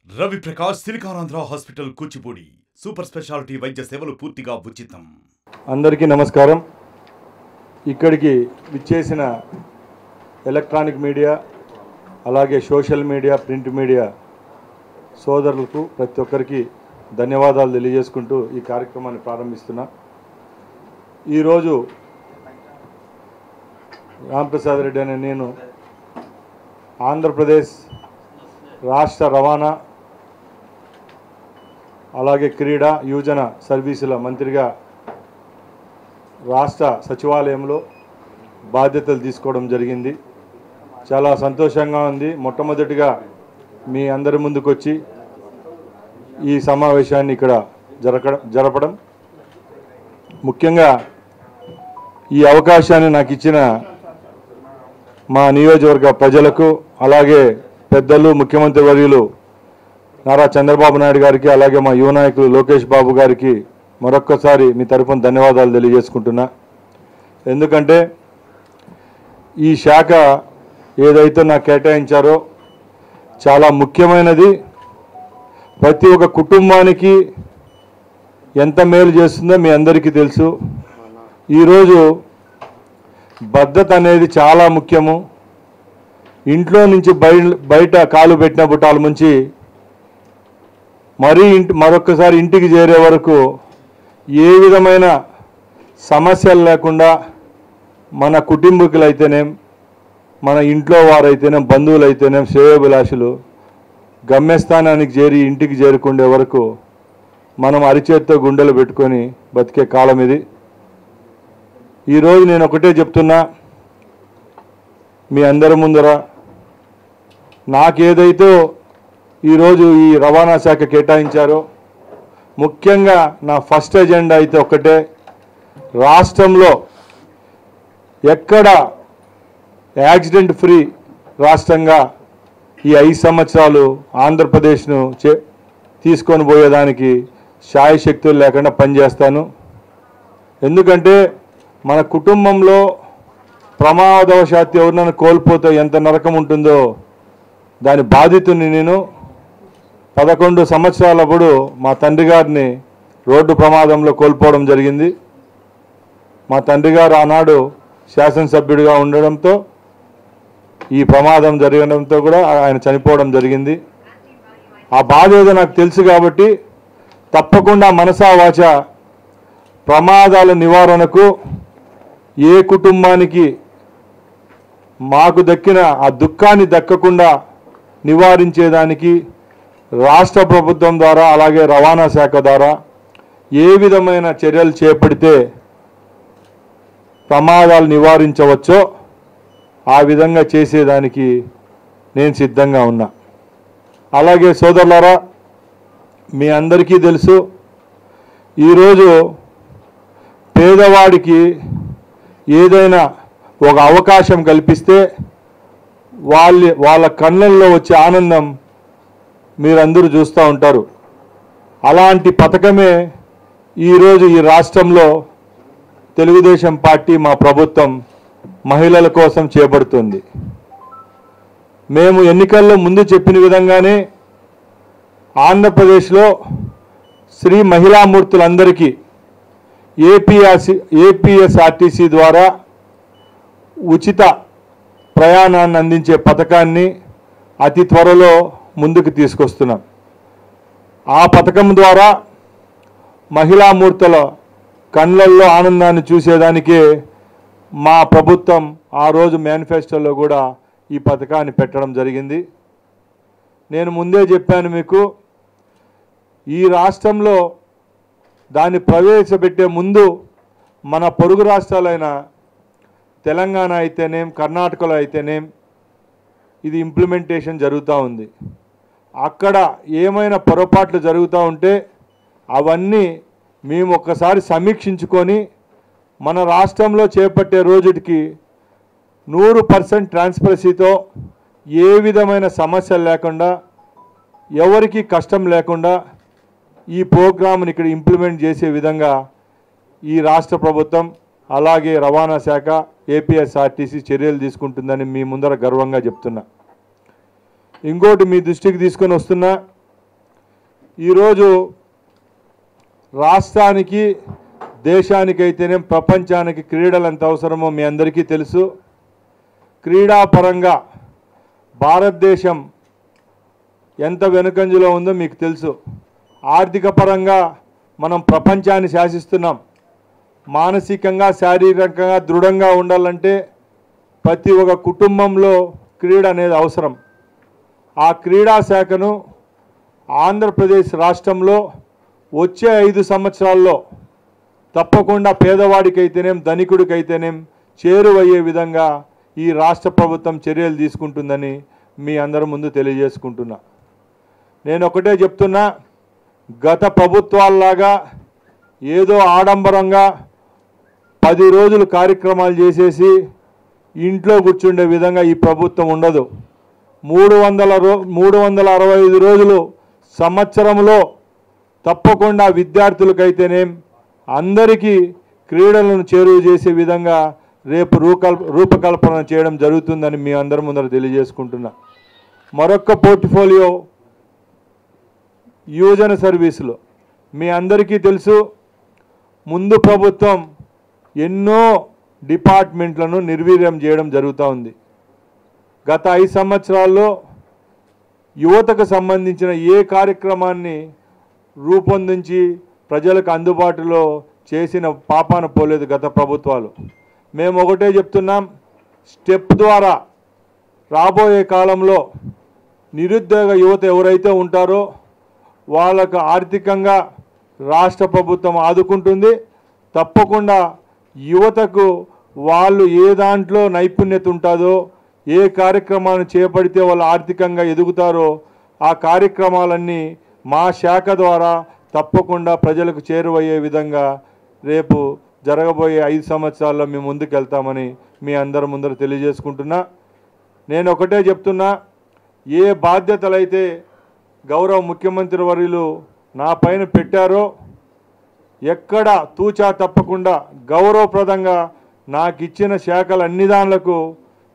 Ravi Prakash Siliconandhra hospital Kuchipudi super speciality వైద్య సేవలు పూర్తిగా ఉచితం. అందరికీ నమస్కారం. ఇక్కడికి విచ్చేసిన ఎలక్ట్రానిక్ మీడియా అలాగే సోషల్ మీడియా ప్రింట్ మీడియా సోదరులకు ప్రతి ఒక్కరికి ధన్యవాదాలు తెలియజేసుకుంటూ ఈ కార్యక్రమాన్ని ప్రారంభిస్తున్నా. ఈరోజు రాంప్రసాద్ రెడ్డి అనే నేను ఆంధ్రప్రదేశ్ రాష్ట్ర రవాణా అలాగే క్రీడా యువజన సర్వీసుల మంత్రిగా రాష్ట్ర సచివాలయంలో బాధ్యతలు తీసుకోవడం జరిగింది. చాలా సంతోషంగా ఉంది. మొట్టమొదటిగా మీ అందరి ముందుకు వచ్చి ఈ సమావేశాన్ని ఇక్కడ జరపడం, ముఖ్యంగా ఈ అవకాశాన్ని నాకు ఇచ్చిన మా నియోజకవర్గ ప్రజలకు అలాగే పెద్దలు ముఖ్యమంత్రి వర్యులు నారా చంద్రబాబు నాయుడు గారికి అలాగే మా యువ నాయకులు లోకేష్ బాబు గారికి మరొక్కసారి మీ తరఫున ధన్యవాదాలు తెలియజేసుకుంటున్నా. ఎందుకంటే ఈ శాఖ ఏదైతే నాకు కేటాయించారో చాలా ముఖ్యమైనది. ప్రతి ఒక్క కుటుంబానికి ఎంత మేలు చేస్తుందో మీ అందరికీ తెలుసు. ఈరోజు భద్రత అనేది చాలా ముఖ్యము. ఇంట్లో నుంచి బయట కాలు పెట్టిన బుట్టాల నుంచి మరొకసారి ఇంటికి చేరే వరకు ఏ విధమైన సమస్యలు లేకుండా మన కుటుంబీకులైతేనేం మన ఇంట్లో వారైతేనేం బంధువులైతేనేం శ్రేయోభిలాషులు గమ్యస్థానానికి చేరి ఇంటికి చేరుకునే వరకు మనం అరిచేత్తో గుండెలు పెట్టుకొని బతికే కాలం ఇది. ఈరోజు నేను ఒకటే చెప్తున్నా మీ అందరి ముందర, నాకేదైతే ఈరోజు ఈ రవాణా శాఖ కేటాయించారో ముఖ్యంగా నా ఫస్ట్ ఎజెండా అయితే ఒకటే, రాష్ట్రంలో ఎక్కడ యాక్సిడెంట్ ఫ్రీ రాష్ట్రంగా ఈ 5 సంవత్సరాలు ఆంధ్రప్రదేశ్ను తీసుకొని పోయేదానికి శాయశక్తులు లేకుండా పనిచేస్తాను. ఎందుకంటే మన కుటుంబంలో ప్రమాదవశాత్తు ఎవరినైనా కోల్పోతే ఎంత నరకం ఉంటుందో దాని బాధితుని నేను 11 సంవత్సరాలప్పుడు మా తండ్రి గారిని రోడ్డు ప్రమాదంలో కోల్పోవడం జరిగింది. మా తండ్రి గారు ఆనాడు శాసనసభ్యుడిగా ఉండడంతో ఈ ప్రమాదం జరగడంతో కూడా ఆయన చనిపోవడం జరిగింది. ఆ బాధ ఏదో నాకు తెలుసు కాబట్టి తప్పకుండా మనసా వాచ ప్రమాదాల నివారణకు ఏ కుటుంబానికి మాకు దక్కిన ఆ దుఃఖాన్ని దక్కకుండా నివారించేదానికి రాష్ట్ర ప్రభుత్వం ద్వారా అలాగే రవాణా శాఖ ద్వారా ఏ విధమైన చర్యలు చేపడితే ప్రమాదాలు నివారించవచ్చో ఆ విధంగా చేసేదానికి నేను సిద్ధంగా ఉన్నా. అలాగే సోదరులారా, మీ అందరికీ తెలుసు ఈరోజు పేదవాడికి ఏదైనా ఒక అవకాశం కల్పిస్తే వాళ్ళ కళ్ళల్లో వచ్చే ఆనందం మీరందరూ చూస్తూ ఉంటారు. అలాంటి పథకమే ఈరోజు ఈ రాష్ట్రంలో తెలుగుదేశం పార్టీ మా ప్రభుత్వం మహిళల కోసం చేపడుతుంది. మేము ఎన్నికల్లో ముందు చెప్పిన విధంగానే ఆంధ్రప్రదేశ్లో శ్రీ మహిళామూర్తులందరికీ ఏపీఎస్ఆర్టీసీ ద్వారా ఉచిత ప్రయాణాన్ని అందించే పథకాన్ని అతి త్వరలో ముందుకు తీసుకొస్తున్నాం. ఆ పథకం ద్వారా మహిళామూర్తుల కళ్ళల్లో ఆనందాన్ని చూసేదానికే మా ప్రభుత్వం ఆ రోజు మేనిఫెస్టోలో కూడా ఈ పథకాన్ని పెట్టడం జరిగింది. నేను ముందే చెప్పాను మీకు, ఈ రాష్ట్రంలో దాన్ని ప్రవేశపెట్టే ముందు మన పొరుగు రాష్ట్రాలైన తెలంగాణ అయితేనేం కర్ణాటకలో అయితేనేం ఇది ఇంప్లిమెంటేషన్ జరుగుతూ ఉంది. అక్కడ ఏమైనా పొరపాట్లు జరుగుతూ ఉంటే అవన్నీ మేము ఒక్కసారి సమీక్షించుకొని మన రాష్ట్రంలో చేపట్టే రోజుకి 100% ట్రాన్స్పరెన్సీతో ఏ విధమైన సమస్యలు లేకుండా ఎవరికి కష్టం లేకుండా ఈ ప్రోగ్రామ్ని ఇక్కడ ఇంప్లిమెంట్ చేసే విధంగా ఈ రాష్ట్ర ప్రభుత్వం అలాగే రవాణా శాఖ ఏపీఎస్ఆర్టీసీ చర్యలు తీసుకుంటుందని మీ ముందర గర్వంగా చెప్తున్నా. ఇంకోటి మీ దృష్టికి తీసుకొని వస్తున్నా, ఈరోజు రాష్ట్రానికి దేశానికైతేనే ప్రపంచానికి క్రీడలు ఎంత అవసరమో మీ అందరికీ తెలుసు. క్రీడాపరంగా భారతదేశం ఎంత వెనుకంజలో ఉందో మీకు తెలుసు. ఆర్థిక పరంగా మనం ప్రపంచాన్ని శాసిస్తున్నాం. మానసికంగా శారీరకంగా దృఢంగా ఉండాలంటే ప్రతి ఒక్క కుటుంబంలో క్రీడ అనేది అవసరం. ఆ క్రీడా శాఖను ఆంధ్రప్రదేశ్ రాష్ట్రంలో వచ్చే 5 సంవత్సరాల్లో తప్పకుండా పేదవాడికైతేనేం ధనికుడికైతేనేం చేరువయ్యే విధంగా ఈ రాష్ట్ర ప్రభుత్వం చర్యలు తీసుకుంటుందని మీ అందరి ముందు తెలియజేసుకుంటున్నా. నేను ఒకటే చెప్తున్నా, గత ప్రభుత్వాల్లాగా ఏదో ఆడంబరంగా 10 రోజులు కార్యక్రమాలు చేసేసి ఇంట్లో కూర్చుండే విధంగా ఈ ప్రభుత్వం ఉండదు. 365 రోజులు సంవత్సరంలో తప్పకుండా విద్యార్థులకైతేనేం అందరికీ క్రీడలను చేరువ చేసే విధంగా రేపు రూపకల్పన చేయడం జరుగుతుందని మీ అందరి ముందర తెలియజేసుకుంటున్నా. మరొక పోర్ట్ఫోలియో యువజన సర్వీసులు. మీ అందరికీ తెలుసు, ముందు ప్రభుత్వం ఎన్నో డిపార్ట్మెంట్లను నిర్వీర్యం చేయడం జరుగుతూ ఉంది. గత 5 సంవత్సరాల్లో యువతకు సంబంధించిన ఏ కార్యక్రమాన్ని రూపొందించి ప్రజలకు అందుబాటులో చేసిన పాపాన పోలేదు గత ప్రభుత్వాలు. మేము ఒకటే చెప్తున్నాం, స్టెప్ ద్వారా రాబోయే కాలంలో నిరుద్యోగ యువత ఎవరైతే ఉంటారో వాళ్ళకు ఆర్థికంగా రాష్ట్ర ప్రభుత్వం ఆదుకుంటుంది. తప్పకుండా యువతకు వాళ్ళు ఏ దాంట్లో నైపుణ్యత ఉంటుందో, ఏ కార్యక్రమాన్ని చేపడితే వాళ్ళు ఆర్థికంగా ఎదుగుతారో ఆ కార్యక్రమాలన్నీ మా శాఖ ద్వారా తప్పకుండా ప్రజలకు చేరువయ్యే విధంగా రేపు జరగబోయే 5 సంవత్సరాల్లో మేము ముందుకెళ్తామని మీ అందరి ముందర తెలియజేసుకుంటున్నా. నేను ఒకటే చెప్తున్నా, ఏ బాధ్యతలైతే గౌరవ ముఖ్యమంత్రి వర్యులు నా పైన పెట్టారో ఎక్కడ తూచా తప్పకుండా గౌరవప్రదంగా నాకు ఇచ్చిన శాఖల అన్ని దానిలకు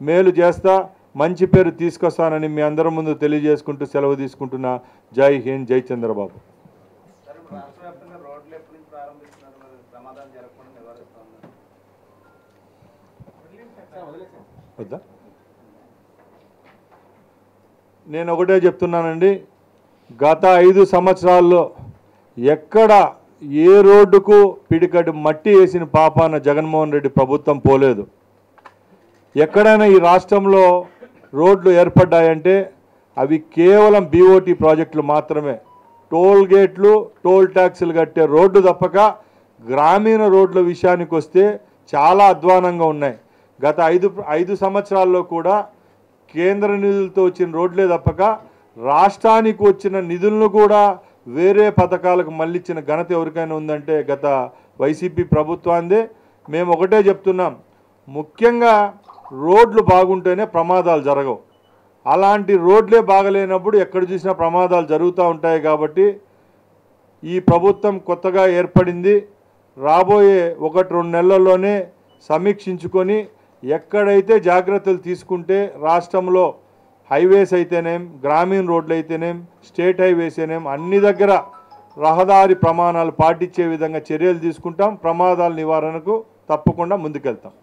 మేలు చేస్తా, మంచి పేరు తీసుకొస్తానని మీ అందరి ముందు తెలియజేసుకుంటూ సెలవు తీసుకుంటున్నా. జై హింద్, జై చంద్రబాబు. నేను ఒకటే చెప్తున్నానండి, గత 5 సంవత్సరాల్లో ఎక్కడ ఏ రోడ్డుకు పిడికడి మట్టి వేసిన పాపాన జగన్మోహన్ రెడ్డి ప్రభుత్వం పోలేదు. ఎక్కడైనా ఈ రాష్ట్రంలో రోడ్లు ఏర్పడ్డాయంటే అవి కేవలం బీఓటీ ప్రాజెక్టులు మాత్రమే. టోల్ గేట్లు, టోల్ ట్యాక్సులు కట్టే రోడ్డు తప్పక గ్రామీణ రోడ్ల విషయానికి వస్తే చాలా అధ్వానంగా ఉన్నాయి. గత 5 సంవత్సరాల్లో కూడా కేంద్ర నిధులతో వచ్చిన రోడ్లే తప్పక రాష్ట్రానికి వచ్చిన నిధులను కూడా వేరే పథకాలకు మళ్ళించిన ఘనత ఎవరికైనా ఉందంటే గత వైసీపీ ప్రభుత్వాందే. మేము ఒకటే చెప్తున్నాం, ముఖ్యంగా రోడ్లు బాగుంటేనే ప్రమాదాలు జరగవు. అలాంటి రోడ్లే బాగలేనప్పుడు ఎక్కడ చూసినా ప్రమాదాలు జరుగుతూ ఉంటాయి. కాబట్టి ఈ ప్రభుత్వం కొత్తగా ఏర్పడింది, రాబోయే 1-2 నెలల్లోనే సమీక్షించుకొని ఎక్కడైతే జాగ్రత్తలు తీసుకుంటే రాష్ట్రంలో హైవేస్ అయితేనేం, గ్రామీణ రోడ్లు అయితేనేం, స్టేట్ హైవేస్ అయితేనేం అన్ని దగ్గర రహదారి ప్రమాణాలు పాటించే విధంగా చర్యలు తీసుకుంటాం. ప్రమాదాల నివారణకు తప్పకుండా ముందుకెళ్తాం.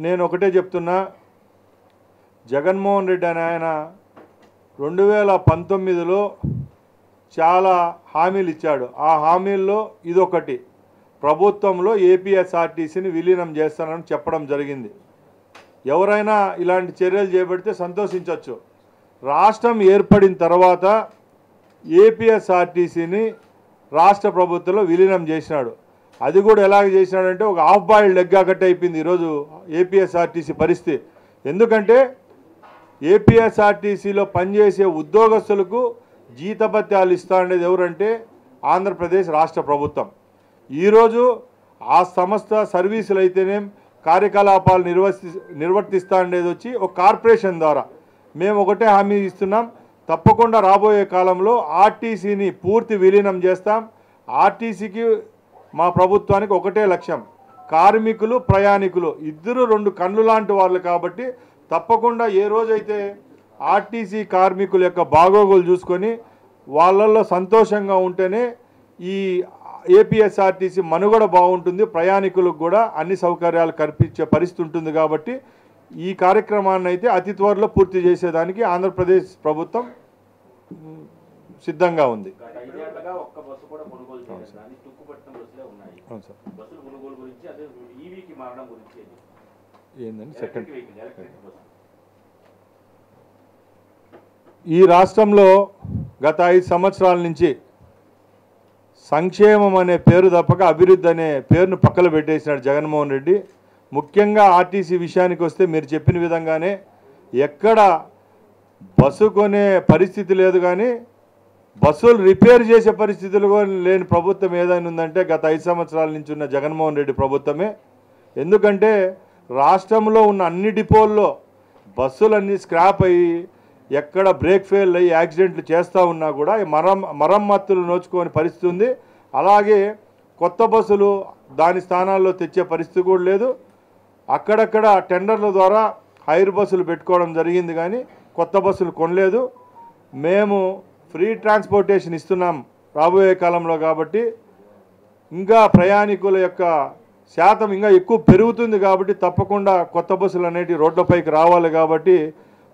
నేను ఒకటే చెప్తున్నా, జగన్మోహన్ రెడ్డి అని ఆయన 2019లో చాలా హామీలు ఇచ్చాడు. ఆ హామీల్లో ఇదొకటి, ప్రభుత్వంలో ఏపీఎస్ఆర్టీసీని విలీనం చేస్తానని చెప్పడం జరిగింది. ఎవరైనా ఇలాంటి చర్యలు చేపడితే సంతోషించవచ్చు. రాష్ట్రం ఏర్పడిన తర్వాత ఏపీఎస్ఆర్టీసీని రాష్ట్ర ప్రభుత్వంలో విలీనం చేసినాడు. అది కూడా ఎలాగ చేసినాడంటే ఒక హాఫ్ బాయిల్డ్ ఎగ్ అకట్ అయిపోయింది ఈరోజు ఏపీఎస్ఆర్టీసీ పరిస్థితి. ఎందుకంటే ఏపీఎస్ఆర్టీసీలో పనిచేసే ఉద్యోగస్తులకు జీతభత్యాలు ఇస్తా ఉండేది ఎవరంటే ఆంధ్రప్రదేశ్ రాష్ట్ర ప్రభుత్వం. ఈరోజు ఆ సంస్థ సర్వీసులు అయితేనేం కార్యకలాపాలు నిర్వర్తిస్తూ ఉండేది వచ్చి ఒక కార్పొరేషన్ ద్వారా. మేము ఒకటే హామీ ఇస్తున్నాం, తప్పకుండా రాబోయే కాలంలో ఆర్టీసీని పూర్తి విలీనం చేస్తాం. ఆర్టీసీకి మా ప్రభుత్వానికి ఒకటే లక్ష్యం, కార్మికులు ప్రయాణికులు ఇద్దరు రెండు కళ్ళు లాంటి వాళ్ళు కాబట్టి తప్పకుండా ఏ రోజైతే ఆర్టీసీ కార్మికుల యొక్క బాగోగులు చూసుకొని వాళ్ళల్లో సంతోషంగా ఉంటేనే ఈ ఏపీఎస్ఆర్టీసీ మనుగడ బాగుంటుంది, ప్రయాణికులకు కూడా అన్ని సౌకర్యాలు కల్పించే పరిస్థితి ఉంటుంది. కాబట్టి ఈ కార్యక్రమాన్ని అయితే అతి త్వరలో పూర్తి చేసేదానికి ఆంధ్రప్రదేశ్ ప్రభుత్వం సిద్ధంగా ఉంది. ఏందండి సెకండ్ ఈ రాష్ట్రంలో గత 5 సంవత్సరాల నుంచి సంక్షేమం అనే పేరు తప్పక అభివృద్ధి అనే పేరును పక్కన పెట్టేసినాడు జగన్మోహన్ రెడ్డి. ముఖ్యంగా ఆర్టీసీ విషయానికి వస్తే మీరు చెప్పిన విధంగానే ఎక్కడ బస్సు కొనే పరిస్థితి లేదు, కానీ బస్సులు రిపేర్ చేసే పరిస్థితులు లేని ప్రభుత్వం ఏదైనా ఉందంటే గత 5 సంవత్సరాల నుంచి ఉన్న జగన్మోహన్ రెడ్డి ప్రభుత్వమే. ఎందుకంటే రాష్ట్రంలో ఉన్న అన్ని డిపోల్లో బస్సులన్నీ స్క్రాప్ అయ్యి ఎక్కడ బ్రేక్ ఫెయిల్ అయ్యి యాక్సిడెంట్లు చేస్తూ ఉన్నా కూడా మరమ్మతులు నోచుకోని పరిస్థితి ఉంది. అలాగే కొత్త బస్సులు దాని స్థానాల్లో తెచ్చే పరిస్థితి కూడా లేదు. అక్కడక్కడ టెండర్ల ద్వారా హైర్ బస్సులు పెట్టుకోవడం జరిగింది, కానీ కొత్త బస్సులు కొనలేదు. మేము ఫ్రీ ట్రాన్స్పోర్టేషన్ ఇస్తున్నాం రాబోయే కాలంలో, కాబట్టి ఇంకా ప్రయాణికుల యొక్క శాతం ఇంకా ఎక్కువ పెరుగుతుంది. కాబట్టి తప్పకుండా కొత్త బస్సులు అనేటివి రోడ్లపైకి రావాలి. కాబట్టి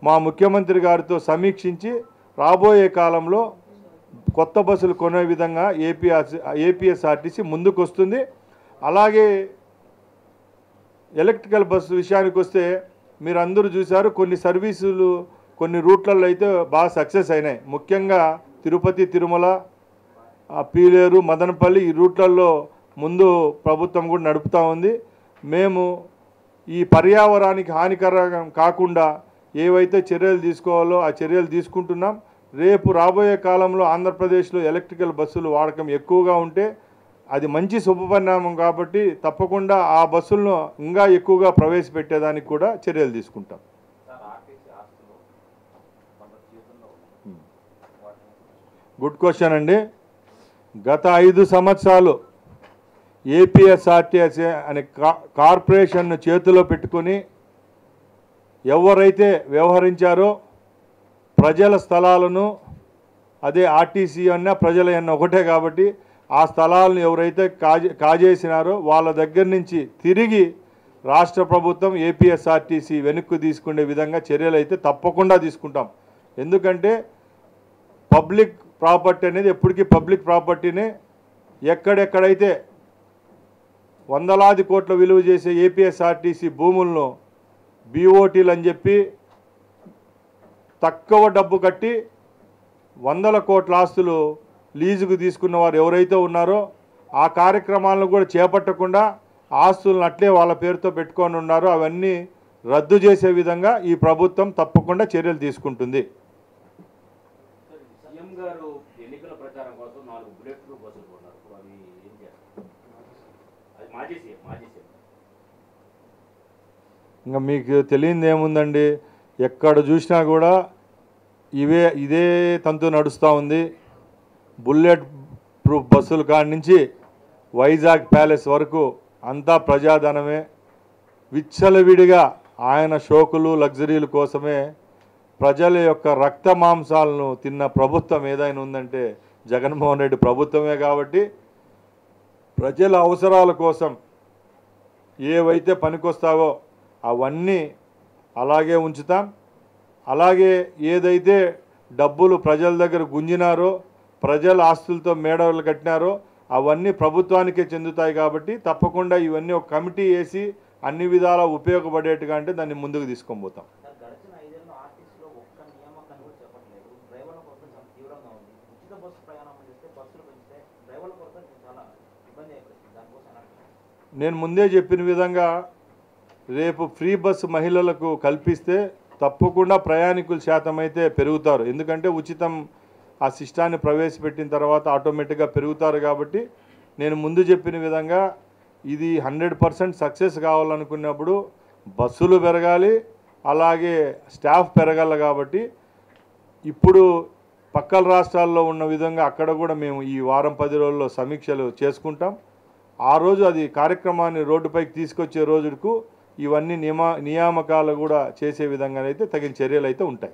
మా ముఖ్యమంత్రి గారితో సమీక్షించి రాబోయే కాలంలో కొత్త బస్సులు కొనే విధంగా ఏపీఎస్ఆర్టీసీ ముందుకు వస్తుంది. అలాగే ఎలక్ట్రికల్ బస్సు విషయానికి వస్తే మీరు అందరూ చూశారు, కొన్ని సర్వీసులు కొన్ని రూట్లలో అయితే బాగా సక్సెస్ అయినాయి. ముఖ్యంగా తిరుపతి, తిరుమల, పీలేరు, మదనపల్లి ఈ రూట్లలో ముందు ప్రభుత్వం కూడా నడుపుతూ ఉంది. మేము ఈ పర్యావరణానికి హానికరం కాకుండా ఏవైతే చర్యలు తీసుకోవాలో ఆ చర్యలు తీసుకుంటున్నాం. రేపు రాబోయే కాలంలో ఆంధ్రప్రదేశ్లో ఎలక్ట్రికల్ బస్సులు వాడకం ఎక్కువగా ఉంటే అది మంచి శుభపరిణామం. కాబట్టి తప్పకుండా ఆ బస్సులను ఇంకా ఎక్కువగా ప్రవేశపెట్టేదానికి కూడా చర్యలు తీసుకుంటాం. గుడ్ క్వశ్చన్ అండి. గత 5 సంవత్సరాలు ఏపీఎస్ఆర్టీసీ అనే కార్పొరేషన్ను చేతిలో పెట్టుకొని ఎవరైతే వ్యవహరించారో ప్రజల స్థలాలను, అదే ఆర్టీసీ అన్నా ప్రజల అన్న ఒకటే కాబట్టి ఆ స్థలాలను ఎవరైతే కాజేసినారో వాళ్ళ దగ్గర నుంచి తిరిగి రాష్ట్ర ప్రభుత్వం ఏపీఎస్ఆర్టీసీ వెనక్కు తీసుకునే విధంగా చర్యలు అయితే తప్పకుండా తీసుకుంటాం. ఎందుకంటే పబ్లిక్ ప్రాపర్టీ అనేది ఎప్పటికీ పబ్లిక్ ప్రాపర్టీనే. ఎక్కడెక్కడైతే వందలాది కోట్ల విలువ చేసే ఏపీఎస్ఆర్టీసీ భూములను బీఓటీలు అని చెప్పి తక్కువ డబ్బు కట్టి వందల కోట్ల ఆస్తులు లీజుకు తీసుకున్న వారు ఎవరైతే ఉన్నారో ఆ కార్యక్రమాలను కూడా చేపట్టకుండా ఆస్తులను అట్లే వాళ్ళ పేరుతో పెట్టుకొని ఉన్నారో అవన్నీ రద్దు చేసే విధంగా ఈ ప్రభుత్వం తప్పకుండా చర్యలు తీసుకుంటుంది. ఇంకా మీకు తెలియంది ఏముందండి, ఎక్కడ చూసినా కూడా ఇదే తంతు నడుస్తూ ఉంది. బుల్లెట్ ప్రూఫ్ బస్సుల కాడి నుంచి వైజాగ్ ప్యాలెస్ వరకు అంతా ప్రజాధనమే. విచ్చలవిడిగా ఆయన షోకులు లగ్జరీల కోసమే ప్రజల యొక్క రక్త మాంసాలను తిన్న ప్రభుత్వం ఏదైనా ఉందంటే జగన్మోహన్ రెడ్డి ప్రభుత్వమే. కాబట్టి ప్రజల అవసరాల కోసం ఏవైతే పనికొస్తావో అవన్నీ అలాగే ఉంచుతాం. అలాగే ఏదైతే డబ్బులు ప్రజల దగ్గర గుంజినారో, ప్రజల ఆస్తులతో మేడలు కట్టినారో అవన్నీ ప్రభుత్వానికే చెందుతాయి. కాబట్టి తప్పకుండా ఇవన్నీ ఒక కమిటీ వేసి అన్ని విధాలా ఉపయోగపడేట్టుగా అంటే దాన్ని ముందుకు తీసుకొని పోతాం. నేను ముందే చెప్పిన విధంగా రేపు ఫ్రీ బస్సు మహిళలకు కల్పిస్తే తప్పకుండా ప్రయాణికుల శాతం అయితే పెరుగుతారు. ఎందుకంటే ఉచితం ఆ సిస్టాన్ని ప్రవేశపెట్టిన తర్వాత ఆటోమేటిక్గా పెరుగుతారు. కాబట్టి నేను ముందు చెప్పిన విధంగా ఇది 100% సక్సెస్ కావాలనుకున్నప్పుడు బస్సులు పెరగాలి, అలాగే స్టాఫ్ పెరగాలి. కాబట్టి ఇప్పుడు పక్కల రాష్ట్రాల్లో ఉన్న విధంగా అక్కడ కూడా మేము ఈ వారం 10 రోజుల్లో సమీక్షలు చేసుకుంటాం. ఆ రోజు అది కార్యక్రమాన్ని రోడ్డుపైకి తీసుకొచ్చే రోజుకు ఇవన్నీ నియామకాలు కూడా చేసే విధంగా అయితే తగిన చర్యలు అయితే ఉంటాయి.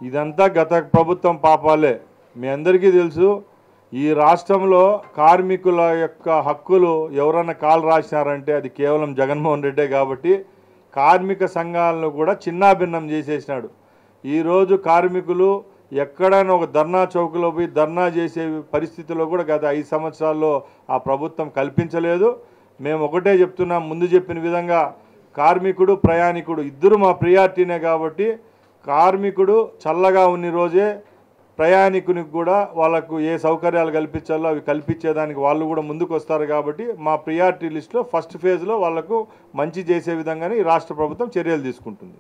ఇదంతా గత ప్రభుత్వం పాపాలే. మీ అందరికీ తెలుసు, ఈ రాష్ట్రంలో కార్మికుల యొక్క హక్కులు ఎవరన్నా కాలు రాసినారంటే అది కేవలం జగన్మోహన్ రెడ్డే. కాబట్టి కార్మిక సంఘాలను కూడా చిన్నాభిన్నం చేసేసినాడు. ఈరోజు కార్మికులు ఎక్కడైనా ఒక ధర్నా చౌక్లో పోయి ధర్నా చేసే పరిస్థితిలో కూడా గత 5 సంవత్సరాల్లో ఆ ప్రభుత్వం కల్పించలేదు. మేము ఒకటే చెప్తున్నాం, ముందు చెప్పిన విధంగా కార్మికుడు ప్రయాణికుడు ఇద్దరు మా ప్రియారిటీనే. కాబట్టి కార్మికుడు చల్లగా ఉన్న రోజే ప్రయాణికునికి కూడా వాళ్ళకు ఏ సౌకర్యాలు కల్పించాలో అవి కల్పించేదానికి వాళ్ళు కూడా ముందుకు వస్తారు. కాబట్టి మా ప్రియారిటీ లిస్టులో ఫస్ట్ ఫేజ్లో వాళ్లకు మంచి చేసే విధంగానే ఈ రాష్ట్ర ప్రభుత్వం చర్యలు తీసుకుంటుంది.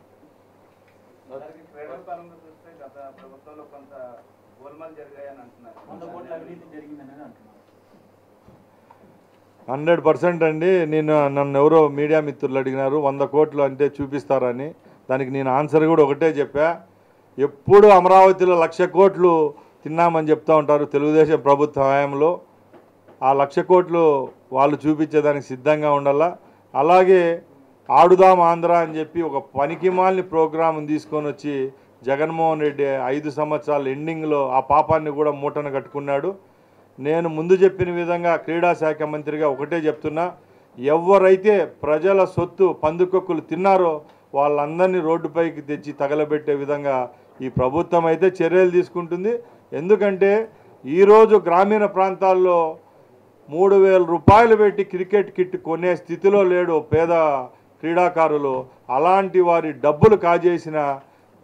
100% అండి. నన్ను ఎవరో మీడియా మిత్రులు అడిగినారు 100 కోట్లు అంటే చూపిస్తారని. దానికి నేను ఆన్సర్ కూడా ఒకటే చెప్పా, ఎప్పుడు అమరావతిలో 1,00,000 కోట్లు తిన్నామని చెప్తూ ఉంటారు తెలుగుదేశం ప్రభుత్వ హయాంలో. ఆ 1,00,000 కోట్లు వాళ్ళు చూపించేదానికి సిద్ధంగా ఉండాలా. అలాగే ఆడుదాం ఆంధ్ర అని చెప్పి ఒక పనికిమాలిన ప్రోగ్రాం తీసుకొని వచ్చి జగన్మోహన్ రెడ్డి 5 సంవత్సరాల ఎండింగ్లో ఆ పాపాన్ని కూడా మూటను కట్టుకున్నాడు. నేను ముందు చెప్పిన విధంగా క్రీడా శాఖ మంత్రిగా ఒకటే చెప్తున్నా, ఎవరైతే ప్రజల సొత్తు పందుకొక్కులు తిన్నారో వాళ్ళందరినీ రోడ్డుపైకి తెచ్చి తగలబెట్టే విధంగా ఈ ప్రభుత్వం అయితే చర్యలు తీసుకుంటుంది. ఎందుకంటే ఈరోజు గ్రామీణ ప్రాంతాల్లో 3,000 రూపాయలు పెట్టి క్రికెట్ కిట్ కొనే స్థితిలో లేడు పేద క్రీడాకారులు. అలాంటి వారి డబ్బులు కాజేసిన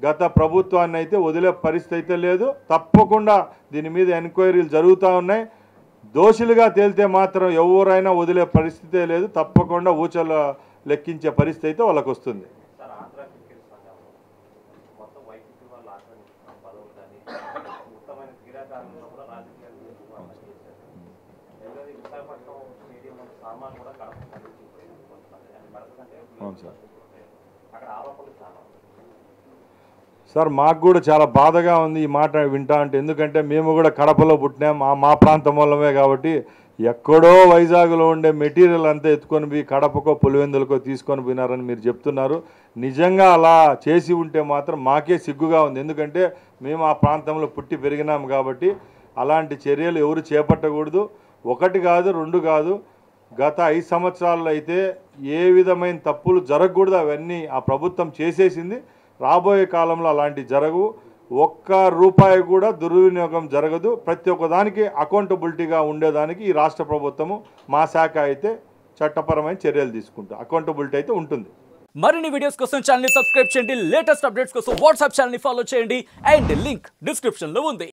గత ప్రభుత్వాన్ని అయితే వదిలే పరిస్థితి అయితే లేదు. తప్పకుండా దీని మీద ఎంక్వైరీలు జరుగుతూ ఉన్నాయి. దోషులుగా తేలితే మాత్రం ఎవరైనా వదిలే పరిస్థితే లేదు. తప్పకుండా ఊచలు లెక్కించే పరిస్థితి అయితే వాళ్ళకు వస్తుంది. అవును సార్, మాకు కూడా చాలా బాధగా ఉంది ఈ మాట వింటా అంటే. ఎందుకంటే మేము కూడా కడపలో పుట్టినాం, మా ప్రాంతం మూలమే. కాబట్టి ఎక్కడో వైజాగ్లో ఉండే మెటీరియల్ అంతా ఎత్తుకొని పోయి కడపకో పులివెందులకో తీసుకొని పోయినారని మీరు చెప్తున్నారు. నిజంగా అలా చేసి ఉంటే మాత్రం మాకే సిగ్గుగా ఉంది. ఎందుకంటే మేము ఆ ప్రాంతంలో పుట్టి పెరిగినాం. కాబట్టి అలాంటి చర్యలు ఎవరు చేపట్టకూడదు. 1 కాదు 2 కాదు, గత 5 సంవత్సరాల్లో అయితే ఏ విధమైన తప్పులు జరగకూడదు అవన్నీ ఆ ప్రభుత్వం చేసేసింది. రాబోయే కాలంలో అలాంటి జరగవు. 1 రూపాయి కూడా దుర్వినియోగం జరగదు. ప్రతి ఒక్కదానికి అకౌంటబిలిటీగా ఉండేదానికి ఈ రాష్ట్ర ప్రభుత్వము మా శాఖ అయితే చట్టపరమైన చర్యలు తీసుకుంటాం. అకౌంటబిలిటీ అయితే ఉంటుంది. మరిన్ని వీడియోస్ కోసం ఛానల్ ని సబ్స్క్రైబ్ చేయండి. లేటెస్ట్ అప్డేట్స్ కోసం వాట్సాప్ ఛానల్ ని ఫాలో చేయండి. అండ్ లింక్ డిస్క్రిప్షన్ లో ఉంది.